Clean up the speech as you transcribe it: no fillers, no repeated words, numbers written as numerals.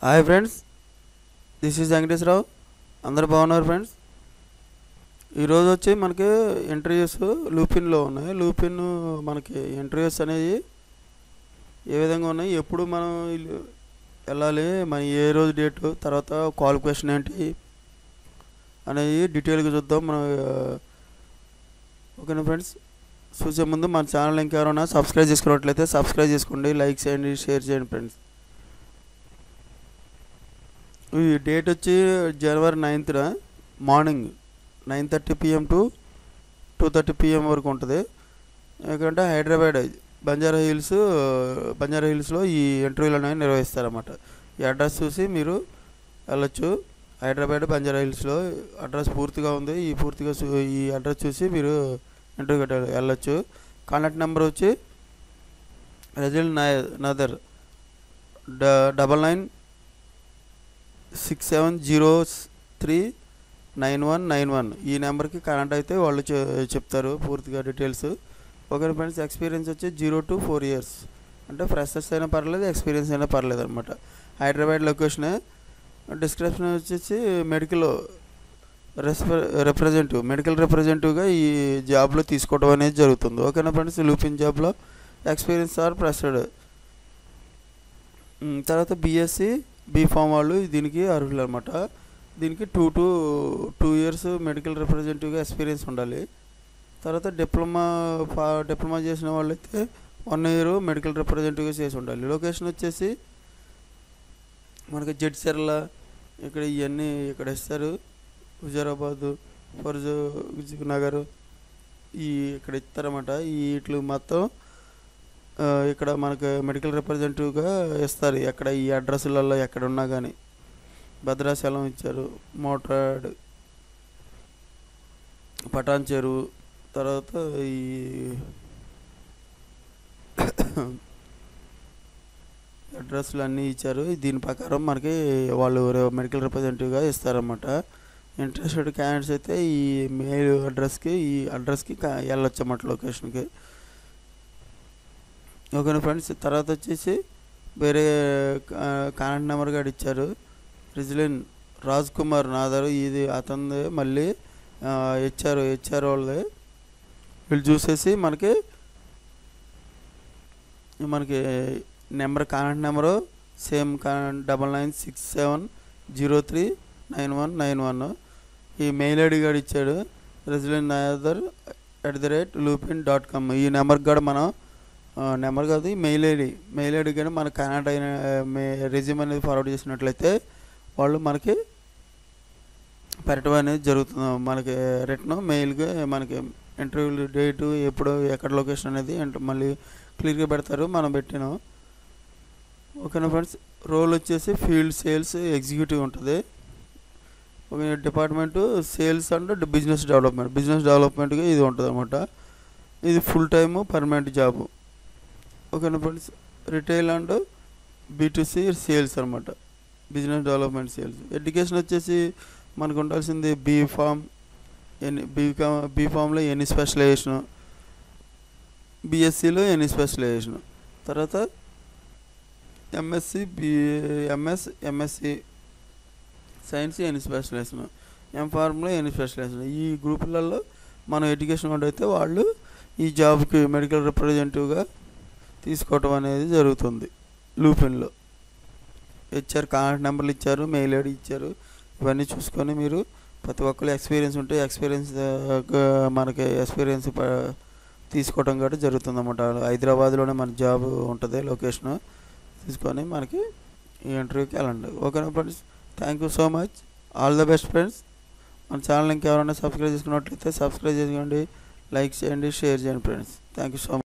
Hi friends, this is Venkateswararao. అందరు బాగున్నారు friends. ఈరోజు వచ్చి మనకి ఇంటర్వ్యూస్ లూపిన్లో ఉన్నాయి. లూపిన్ మనకి ఇంటర్వ్యూస్ అనేవి ఏ విధంగా ఉన్నాయి, ఎప్పుడు మనం వెళ్ళాలి, మన ఏ రోజు డేటు, తర్వాత క్వాలిఫికేషన్ ఏంటి అనేది డీటెయిల్గా చూద్దాం మనం. ఓకేనా ఫ్రెండ్స్, చూసే ముందు మన ఛానల్ ఇంకెవరైనా సబ్స్క్రైబ్ చేసుకున్నట్లయితే సబ్స్క్రైబ్ చేసుకోండి, లైక్ చేయండి, షేర్ చేయండి ఫ్రెండ్స్. ఈ డేట్ వచ్చి జనవరి 9th morning 9:30 PM to 2:30 PM వరకు ఉంటుంది. ఎందుకంటే హైదరాబాద్ బంజారా హిల్స్లో ఈ ఇంటర్వ్యూలు అనేవి నిర్వహిస్తారన్నమాట. ఈ అడ్రస్ చూసి మీరు వెళ్ళొచ్చు. హైదరాబాద్ బంజారా హిల్స్లో అడ్రస్ పూర్తిగా ఉంది. ఈ అడ్రస్ చూసి మీరు ఇంటర్వ్యూ వెళ్ళొచ్చు. కాంటాక్ట్ నెంబర్ వచ్చి రజిల్ నదర్ 9967039191. ఈ నెంబర్కి కాంటాక్ట్ అయితే వాళ్ళు చెప్తారు పూర్తిగా డీటెయిల్స్. ఓకే ఫ్రెండ్స్, ఎక్స్పీరియన్స్ వచ్చి 0 to 4 years, అంటే ఫ్రెషర్స్ అయినా పర్లేదు, ఎక్స్పీరియన్స్ అయినా పర్లేదు అనమాట. హైదరాబాద్ లొకేషనే. డిస్క్రిప్షన్ వచ్చేసి మెడికల్ రిప్రజెంటేటివ్గా ఈ జాబ్లో తీసుకోవడం అనేది జరుగుతుంది. ఓకేనా ఫ్రెండ్స్, లూపిన్ జాబ్లో ఎక్స్పీరియన్స్ ఆర్ ఫ్రెషర్డ్. తర్వాత బీఎస్సీ బీఫామ్ వాళ్ళు దీనికి అర్హులు అనమాట. దీనికి 2 years మెడికల్ రిప్రజెంటేటివ్గా ఎక్స్పీరియన్స్ ఉండాలి. తర్వాత డిప్లొమా చేసిన వాళ్ళైతే 1 year మెడికల్ రిప్రజెంటేటివ్గా చేసి ఉండాలి. లొకేషన్ వచ్చేసి మనకి జడ్చర్ల, ఇక్కడ ఇవన్నీ ఇక్కడ ఇస్తారు. హుజరాబాదు, ఫర్జు నగర్ ఇక్కడ ఇస్తారన్నమాట. వీటిలో మొత్తం ఇక్కడ మనకు మెడికల్ రిప్రజెంటేటివ్గా ఇస్తారు. ఎక్కడ ఈ అడ్రస్లలో ఎక్కడ ఉన్నా కానీ. భద్రాచలం ఇచ్చారు, మోటాడ్, పటాన్ చెరువు, తర్వాత ఈ అడ్రస్లు అన్నీ ఇచ్చారు. దీని ప్రకారం మనకి వాళ్ళు మెడికల్ రిప్రజెంటేటివ్గా ఇస్తారన్నమాట. ఇంట్రెస్టెడ్ క్యాండిడేట్స్ అయితే ఈ మెయిల్ అడ్రస్కి వెళ్ళొచ్చు అన్నమాట, లొకేషన్కి. ఓకేనా ఫ్రెండ్స్, తర్వాత వచ్చేసి వేరే కాంటాక్ట్ నెంబర్ కూడా ఇచ్చారు. రిజిలిన్ రాజ్ కుమార్ నాదర్, ఇది అతనిదే. మళ్ళీ హెచ్ఆర్ వాళ్ళదే. వీళ్ళు చూసేసి మనకి కాంటాక్ట్ నెంబరు సేమ్ 9967039191. ఈ మెయిల్ ఐడి కూడా ఇచ్చాడు, రిజిలిన్ నాదర్ @loopin.com. ఈ నెంబర్కి కూడా మనం నెంబర్ కాదు, మెయిల్ ఐడి కానీ మన కనెక్ట్ అయిన రెజ్యూమ్ అనేది ఫార్వర్డ్ చేసినట్లయితే వాళ్ళు మనకి పెట్టడం అనేది జరుగుతుంది. మనకి రిటర్న్ మెయిల్గా మనకి ఇంటర్వ్యూ డేటు, ఎప్పుడు, ఎక్కడ లొకేషన్ అనేది మళ్ళీ క్లియర్గా పెడతారు, మనం పెట్టినాం. ఓకేనా ఫ్రెండ్స్, రోల్ వచ్చేసి ఫీల్డ్ సేల్స్ ఎగ్జిక్యూటివ్ ఉంటుంది. ఒక డిపార్ట్మెంటు సేల్స్ అండ్ బిజినెస్ డెవలప్మెంట్గా ఇది ఉంటుంది అనమాట. ఇది ఫుల్ టైము పర్మనెంట్ జాబు. ఓకేనా friends, retail and B2C sales అనమాట, బిజినెస్ డెవలప్మెంట్ సేల్స్. ఎడ్యుకేషన్ వచ్చేసి మనకు ఉండాల్సింది బీఫామ్లో ఎనీ స్పెషలైజేషను, బీఎస్సీలో ఎనీ స్పెషలైజేషను, తర్వాత ఎంఎస్సి సైన్స్ ఎనీ స్పెషలైజేషను, ఎంఫార్మ్లో ఎనీ స్పెషలైజేషన్. ఈ గ్రూపులలో మనం ఎడ్యుకేషన్ అయితే వాళ్ళు ఈ జాబ్కి మెడికల్ రిప్రజెంటేటివ్గా తీసుకోవటం అనేది జరుగుతుంది. లూపిన్లో ఇచ్చారు, కాంటాక్ట్ నెంబర్లు ఇచ్చారు, మెయిల్ ఐడి ఇచ్చారు. ఇవన్నీ చూసుకొని మీరు ప్రతి ఒక్కరు ఎక్స్పీరియన్స్ ఉంటే మనకి ఎక్స్పీరియన్స్ తీసుకోవడం కూడా జరుగుతుంది అన్నమాట. హైదరాబాద్లోనే మన జాబ్ ఉంటుంది, లొకేషన్ తీసుకొని మనకి ఈ ఇంటర్వ్యూకి వెళ్ళండి. ఓకేనా friends, thank you so much, all the best friends. మన ఛానల్ ఇంకెవరైనా సబ్స్క్రైబ్ చేసుకున్నట్లయితే సబ్స్క్రైబ్ చేసుకోండి, లైక్ చేయండి, షేర్ చేయండి friends. Thank you so much.